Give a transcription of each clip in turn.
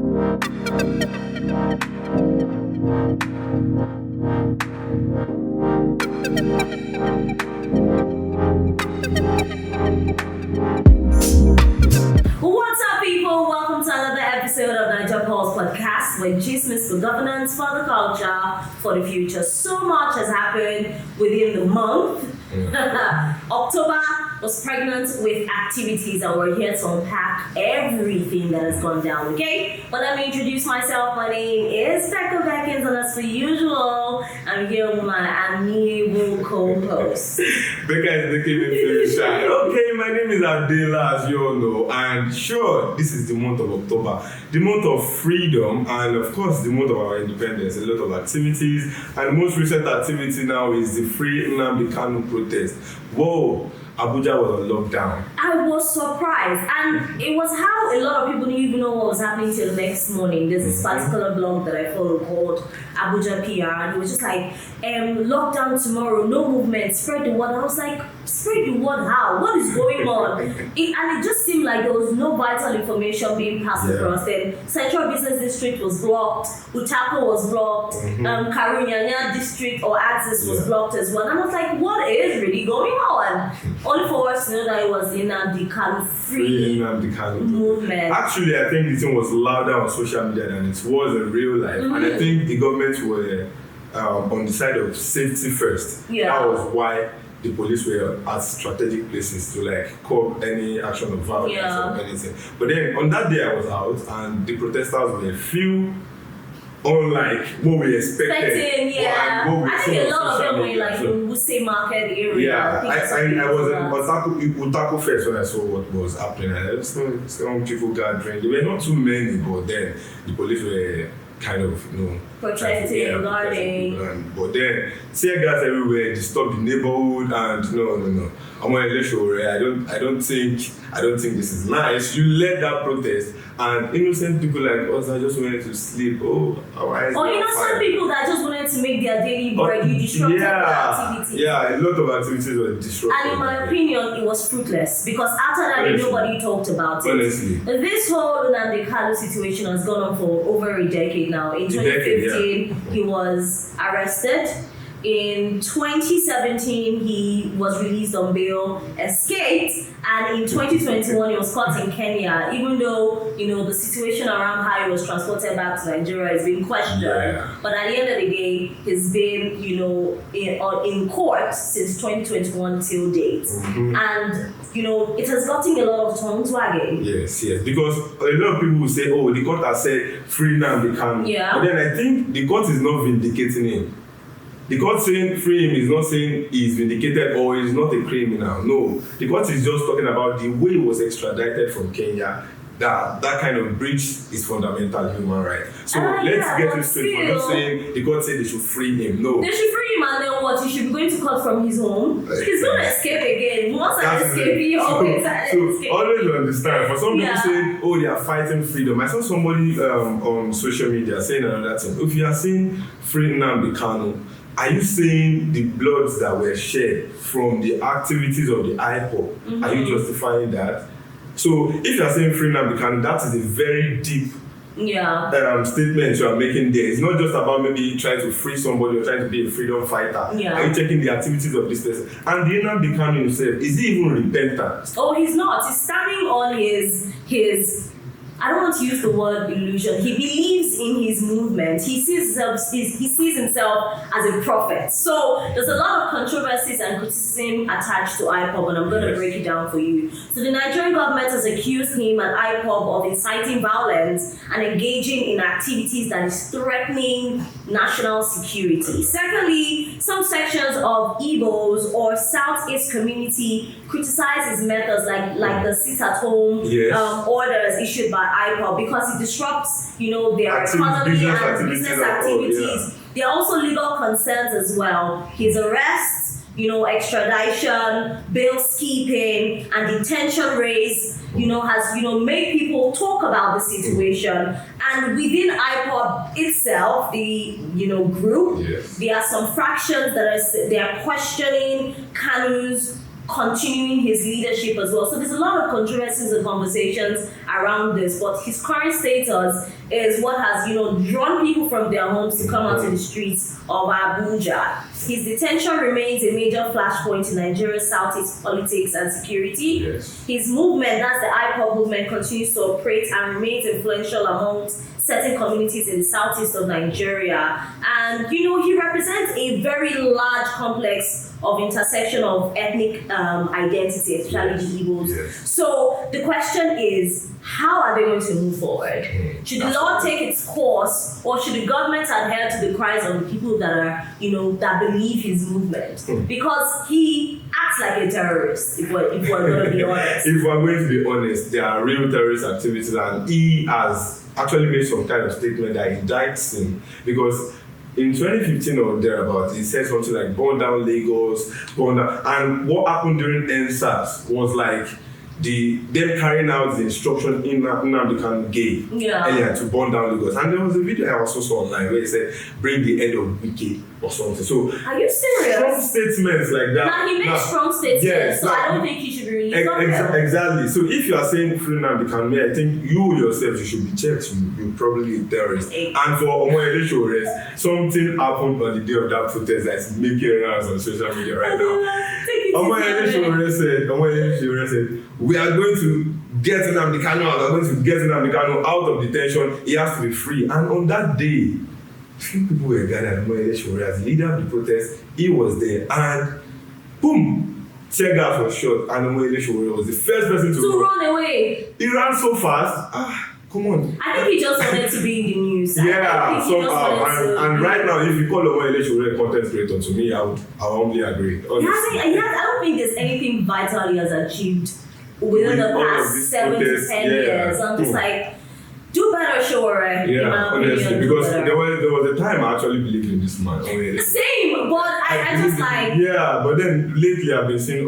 What's up, people? Welcome to another episode of Naija podcast, where chismis for governance, for the culture, for the future. So much has happened within the month. October was pregnant with activities, and we're here to unpack everything that has gone down, okay? But let me introduce myself. My name is Becca Beckins, and as per usual, I'm here with my amiable co-host. Becca is making me feel shy. Okay, my name is Adela, as you all know, and sure, this is the month of October, the month of freedom, and of course, the month of our independence. A lot of activities, and the most recent activity now is the Free Nnamdi Kanu protest. Whoa! Abuja was on lockdown. I was surprised, and it was how a lot of people didn't even know what was happening till the next morning. There's this particular blog that I follow called Abuja PR, and it was just like, lockdown tomorrow, no movement, spread the word. I was like, spread the word how? What is going on? And it just seemed like there was no vital information being passed across. Then Central Business District was blocked, Utako was blocked, Karunyanya District or Axis was blocked as well. And I was like, what is really going on? Only for us to know that it was the Nnamdi Kanu free movement. Actually, I think the thing was louder on social media than it was in real life. And I think the government were on the side of safety first. Yeah. That was why the police were at strategic places to like curb any action of violence or anything. But then on that day I was out, and the protesters were few, unlike what we expected. What we I think a lot of them were like in Wuse Market area. Yeah, I was in Utako first when I saw what was happening. And I just saw some people gathering. There were not too many, but then the police were kind of, protecting, guarding. But then tear gas everywhere, disturb the neighborhood, and no. I'm on a show, right? I don't think this is nice. You led that protest, and innocent people like us that just wanted to sleep. Our eyes. Or innocent people that just wanted to make their daily bread. You disrupted their activities. Yeah, a lot of activities were disrupted. And in my opinion, it was fruitless, because after that, nobody talked about it. Honestly. This whole Nnamdi Kanu situation has gone on for over a decade now. In 2015, he was arrested. In 2017, he was released on bail, escaped, and in 2021, he was caught in Kenya, even though, the situation around how he was transported back to Nigeria is being questioned. Yeah. But at the end of the day, he's been, in court since 2021 till date. And, it has gotten a lot of tongues wagging. Yes, because a lot of people will say, the court has said free Nnamdi Kanu. Yeah. But then I think the court is not vindicating him. The court saying free him is not saying he's vindicated or he's not a criminal. No. The court is just talking about the way he was extradited from Kenya. That kind of breach is fundamental human right. So let's get it straight. We're not saying the court said they should free him. No. They should free him, and then what? He should be going to court from his home. He's going to escape again. Once I escape, he always escape. Always understand. For some people saying, they are fighting freedom. I saw somebody on social media saying another thing. If you are saying free Nnamdi Kanu, are you saying the bloods that were shed from the activities of the IPOB? Are you justifying that? So if you are saying free Nnamdi Kanu, that is a very deep statement you are making there. It's not just about maybe trying to free somebody or trying to be a freedom fighter. Yeah. Are you checking the activities of this person? And the Nnamdi Kanu himself, is he even repentant? Oh, he's not. He's standing on his I don't want to use the word illusion. He believes in his movement. He sees himself as a prophet. So there's a lot of controversies and criticism attached to IPOB, and I'm going to break it down for you. So the Nigerian government has accused him and IPOB of inciting violence and engaging in activities that is threatening national security. Secondly, some sections of Igbos or Southeast community criticize his methods, like the sit-at-home orders issued by IPOB, because it disrupts, their economy and business activities. There are also legal concerns as well. His arrest, extradition, bail skipping, and detention rates, has, made people talk about the situation. And within IPOB itself, the, group, there are some fractions that are questioning Kanu's continuing his leadership as well. So there's a lot of controversies and conversations around this, but his current status is what has, drawn people from their homes to come out to the streets of Abuja. His detention remains a major flashpoint in Nigeria's southeast politics and security. Yes. His movement, that's the IPOB movement, continues to operate and remains influential amongst certain communities in the southeast of Nigeria. And, he represents a very large complex of intersection of ethnic identity, especially the Igbos. Yes. So the question is, how are they going to move forward? Should the law take its course, or should the government adhere to the cries of the people that are, that believe his movement? Because he acts like a terrorist, if we're going to be honest. If we're going to be honest, there are real terrorist activities, and he has actually made some kind of statement that indicts him, because in 2015 or thereabouts, he said something like burn down Lagos, burn down, and what happened during NSAS was like them carrying out the instruction Nnamdi Kanu gave earlier to burn down Lagos. And there was a video I also saw online where he said, bring the end of Wiki or something. So, are you serious? Strong statements like that. Now, he makes strong statements, yes, I don't think he should be released. Exactly. So, if you are saying free Nnamdi Kanu, I think you yourself, you should be checked. You're probably a terrorist. And for Omoyele arrest, something happened on the day of that protest that's making rounds on social media right now. Omoyele said, we are going to get Nnamdi Kanu out. We are going to get Nnamdi Kanu out of detention. He has to be free. And on that day, few people were gathered at Omoyele as leader of the protest. He was there, and boom, tear gas was shot, and Omoyele was the first person to run away. He ran so fast. Come on. I think he just wanted to be in the news. Yeah, somehow. And right now, if you call Omoyele a content creator, to me, I humbly agree. I don't think there's anything vital he has achieved within the past 7 to 10 years. I'm just like, do better, sure. Yeah, honestly, because there was a time I actually believed in this man. Same, but I just like. Yeah, but then lately I've been saying,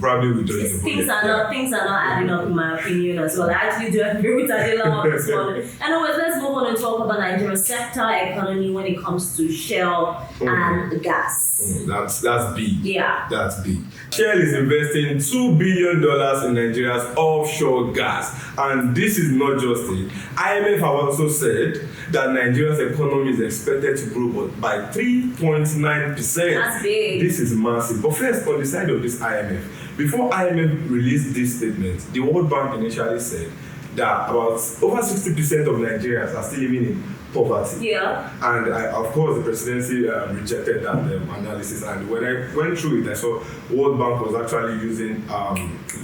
probably we don't. Things are not adding up in my opinion as well. I actually do agree with Adela on this one. Anyways, let's move on and talk about Nigeria's sector economy when it comes to Shell and gas. That's big. Yeah. That's big. Shell is investing $2 billion in Nigeria's offshore gas. And this is not just it. IMF have also said that Nigeria's economy is expected to grow by 3.9%. That's big. This is massive. But first, on the side of this IMF, before IMF released this statement, the World Bank initially said that about over 60% of Nigerians are still living in poverty. Yeah. And of course, the presidency rejected that analysis. And when I went through it, I saw World Bank was actually using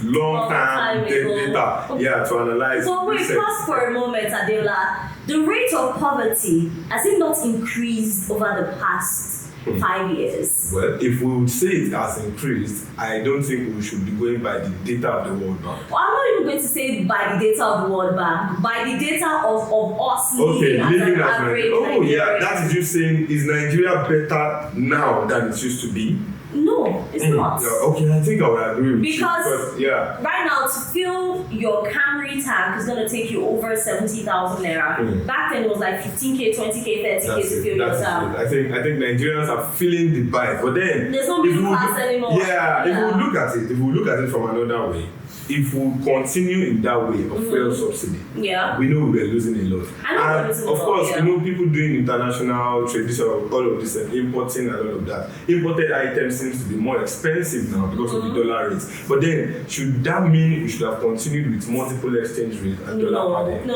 long-term data, to analyze. So wait, pause for a moment, Adela. The rate of poverty has it not increased over the past 5 years? Well, if we would say it has increased, I don't think we should be going by the data of the World Bank. Well, I'm not even going to say by the data of the World Bank, by the data of us living as an average Nigeria. That is you saying, is Nigeria better now than it used to be? No, it's not. Okay, I think I would agree with because you. Right now, to fill your Camry tank is going to take you over 70,000 naira. Back then, it was like 15k, 20k, 30k to fill your tank. I think Nigerians are feeling the bite, but then there's no middle class anymore. If we look at it from another way, if we continue in that way of fuel subsidy, we know we're losing a lot. And of course, people doing international trade, all of this, and importing and all of that. Imported items seems to be more expensive now because of the dollar rates. But then, should that mean we should have continued with multiple exchange rates and dollar per day? No.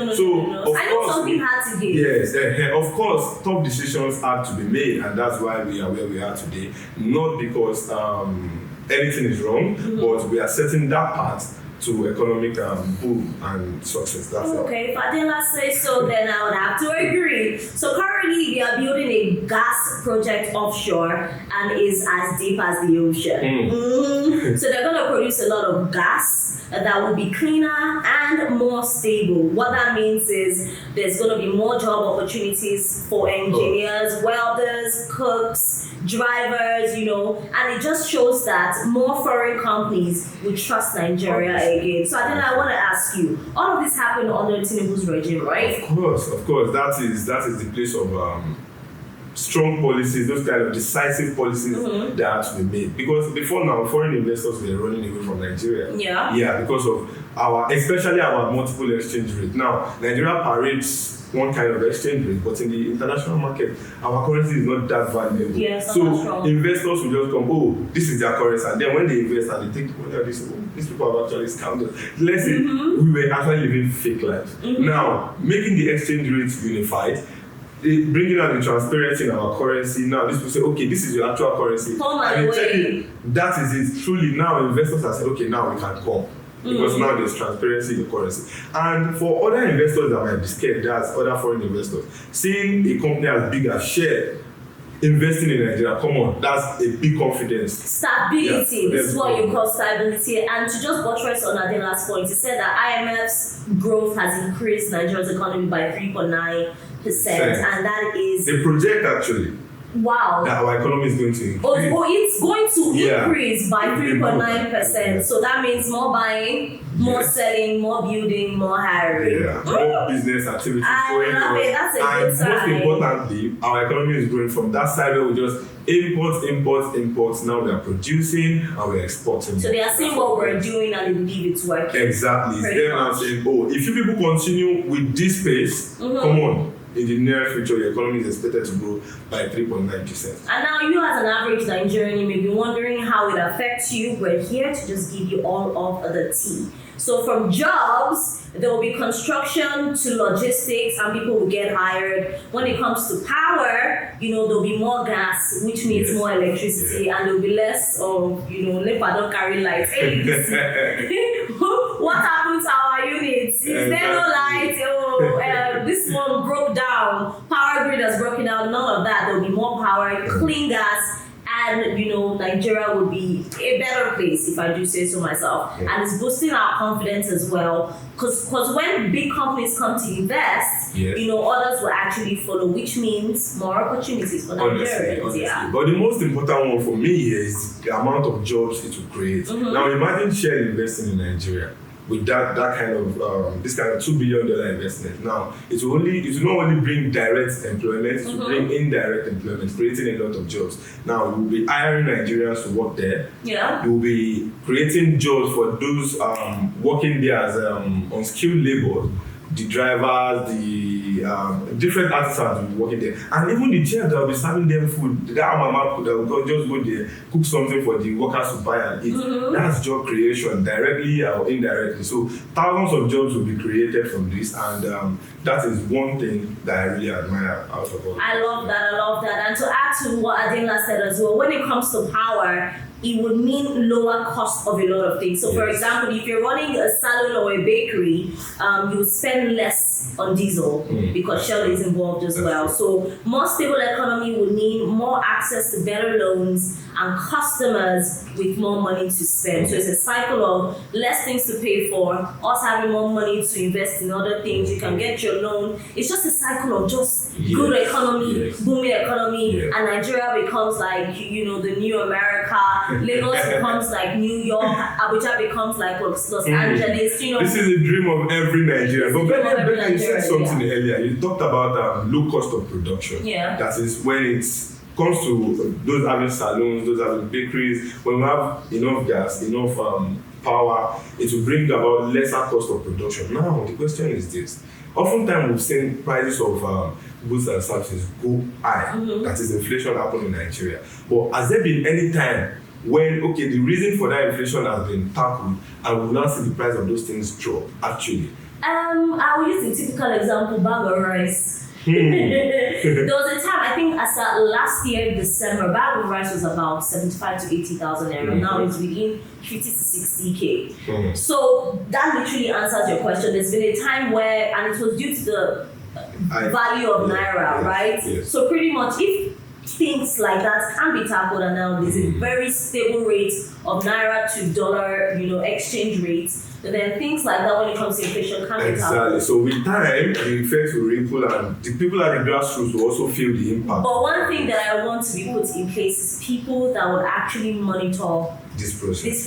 I know something had to give. Yes, of course, tough decisions had to be made, and that's why we are where we are today. Not because anything is wrong, but we are setting that path to economic boom and success. That's okay, if Adela says so, then I would have to agree. So currently, we are building a gas project offshore and is as deep as the ocean. So they're going to produce a lot of gas that will be cleaner and more stable. What that means is there's going to be more job opportunities for engineers, welders, cooks, drivers, and it just shows that more foreign companies will trust Nigeria again. So then I want to ask you, all of this happened under Tinubu's regime, right? Of course. That is the place of strong policies, those kind of decisive policies that have to be made. Because before now, foreign investors were running away from Nigeria. Yeah, because of especially our multiple exchange rate. Now, Nigeria parades one kind of exchange rate, but in the international market, our currency is not that valuable. So investors will just come, oh, this is their currency, and then when they invest and they think, oh, these people have actually scammed us. Let's say we were actually living fake lives. Now, making the exchange rates unified, bringing out the transparency in our currency. Now, this will say, okay, this is your actual currency. And checking, that is it. Truly, now investors are saying, okay, now we can come. Because now there's transparency in the currency. And for other investors that might be scared, that's other foreign investors, seeing a company as big as Shell investing in Nigeria, come on, that's a big confidence. Stability, this is what you call stability. And to just buttress on Adela's point, he said that IMF's growth has increased Nigeria's economy by 3.9%, and that is... The project actually. Wow. That our economy is going to increase. It's going to increase by 3.9%. So that means more buying, more selling, more building, more hiring. More business activities going on. I love it. That's a good sign. And most importantly, our economy is growing from that side where we just import. Now we are producing and we are exporting. So they are seeing what we're doing and they believe it's working. Exactly. It's them now saying, oh, if you people continue with this pace, come on. In the near future, your economy is expected to grow by 3.9%. And now you as an average Nigerian, you may be wondering how it affects you. We're here to just give you all of the tea. So from jobs, there will be construction to logistics and people will get hired. When it comes to power, there'll be more gas, which means more electricity, and there'll be less of, NEPA don't carry lights. What happened to our units? Is there no light? This one broke down. Power grid has broken down. None of that. There'll be more power, clean gas. And Nigeria would be a better place, if I do say so myself. And it's boosting our confidence as well. Because when big companies come to invest, others will actually follow, which means more opportunities for Nigerians. Honestly. But the most important one for me here is the amount of jobs it will create. Now imagine Shell investing in Nigeria with that kind of this kind of $2 billion investment. Now it will not only bring direct employment, it will bring indirect employment, creating a lot of jobs. Now we will be hiring Nigerians to work there. We will be creating jobs for those working there as unskilled labor, the drivers, the different artisans will be working there, and even the chefs that will be serving them food. That mama that will just go there, cook something for the workers to buy and eat. That's job creation, directly or indirectly. So thousands of jobs will be created from this, and that is one thing that I really admire out of all. I love that. And to add to what Adela said as well, when it comes to power, it would mean lower cost of a lot of things. So for example, if you're running a salon or a bakery, you would spend less on diesel because Shell is involved as well. So more stable economy would mean more access to better loans and customers with more money to spend. So it's a cycle of less things to pay for, us having more money to invest in other things. You can get your loan. It's just a cycle of just good economy, booming economy, and Nigeria becomes like, the new America. Lagos becomes like New York, Abuja becomes like Los Angeles, This is a dream of every Nigerian. But Ben, you said something earlier. You talked about low cost of production. That is when it comes to those having salons, those having bakeries, when we have enough gas, enough power, it will bring about lesser cost of production. Now, the question is this. Oftentimes we've seen prices of goods and services go high. That is inflation happening in Nigeria. But has there been any time when, the reason for that inflation has been tackled and we will now see the price of those things drop, actually? I will use the typical example, bag of rice. There was a time, I think as last year, December, bag of rice was about 75 to 80,000 naira. Now it's within 50 to 60K. So that literally answers your question. There's been a time where, and it was due to the value of naira, right? So pretty much if things like that can be tackled, and now there's a very stable rate of naira to dollar, exchange rates, then things like that when it comes to inflation can't be Exactly. So with time, the effect will ripple, and the people at the grassroots will also feel the impact. But one thing that I want to be put in place is people that would actually monitor this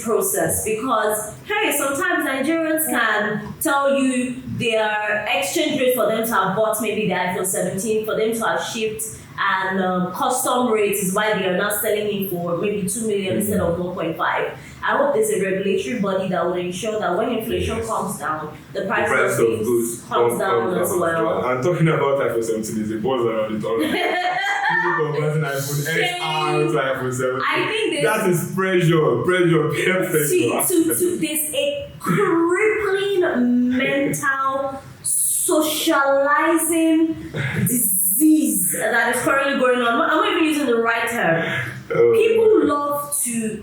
process, because hey, sometimes Nigerians can tell you their exchange rate for them to have bought maybe the iPhone 17, for them to have shipped, and custom rates is why they are now selling it for maybe 2 million instead of 1.5. I hope there's a regulatory body that will ensure that when inflation comes down, the price of goods comes down as well. I'm talking about iPhone 17 is a buzz around it already. People converting iPhone XR to iPhone 17. I think that is pressure. There's a crippling mental socializing disease that is currently going on. I'm not even using the right term. People love to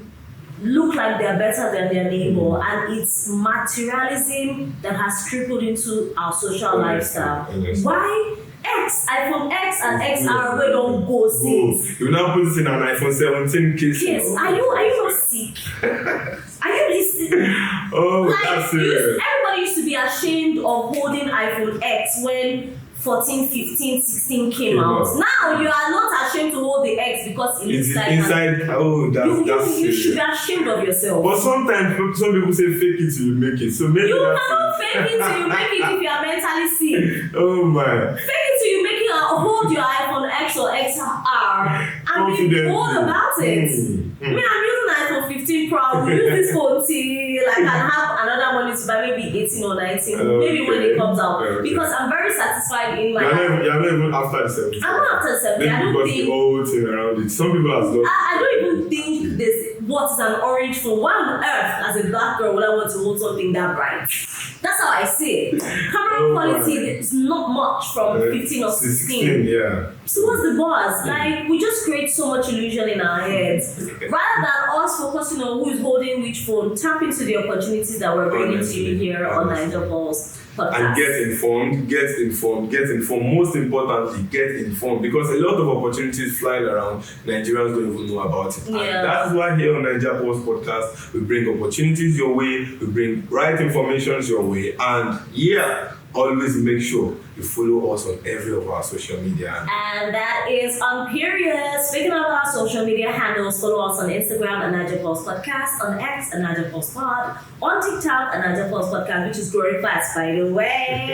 look like they're better than their neighbor, and it's materialism that has crippled into our social lifestyle. Why? iPhone X and XR we don't go since. You now put this in an iPhone 17 case. Yes, are you not sick? Are you listening? Oh, that's serious. Everybody used to be ashamed of holding iPhone X when 14, 15, 16 came out. Now you are not ashamed to hold the X because it looks like inside. You should be ashamed of yourself. But sometimes some people say fake it till you make it. So maybe you cannot fake it till you make it if you are mentally sick. Oh my. Fake it till you make it hold your iPhone X or XR and be bold about it. I mean, I'm using iPhone 15 Pro. I will use this phone till I can have another money to buy maybe 18 or 19, maybe when it comes out. Because I'm very satisfied in my You're not even after the 17. I'm not after the 17. I don't think the whole thing around it. Some people have done. I don't even think this. What is an orange phone? Why on earth, as a black girl, would I want to hold something that bright? That's how I see it. Camera quality is not much from 15 or 16. Yeah. So what's the buzz? Like, we just create so much illusion in our heads. Rather than us focusing on who is holding which phone, tap into the opportunities that we're bringing to you here on Naija Pulse podcast. And get informed. Most importantly, get informed, because a lot of opportunities flying around, Nigerians don't even know about it. Yeah. And that's why here on Naija Pulse podcast, we bring opportunities your way, we bring right information your way, and always make sure you follow us on every of our social media. And that is on period. Speaking of our social media handles, follow us on Instagram at Naija Pulse Podcast, on X at Naija Pulse Pod, on TikTok at Naija Pulse Podcast, which is growing fast, by the way.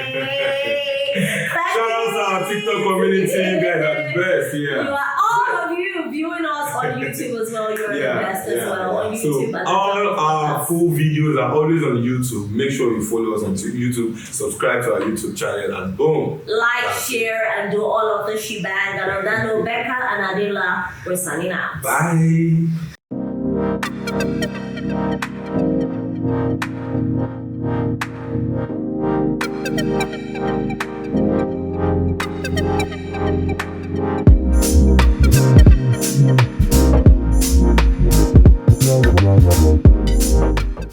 Shout out to our TikTok community. You guys are the best. You are all of you viewing us on YouTube as well. You're the best as well on YouTube. So all our full videos are always on YouTube. Make sure you follow us on YouTube, subscribe to our YouTube channel, and boom. Like, share, and do all of the shebang. And on that note, Becca and Adela, we're signing out. Bye.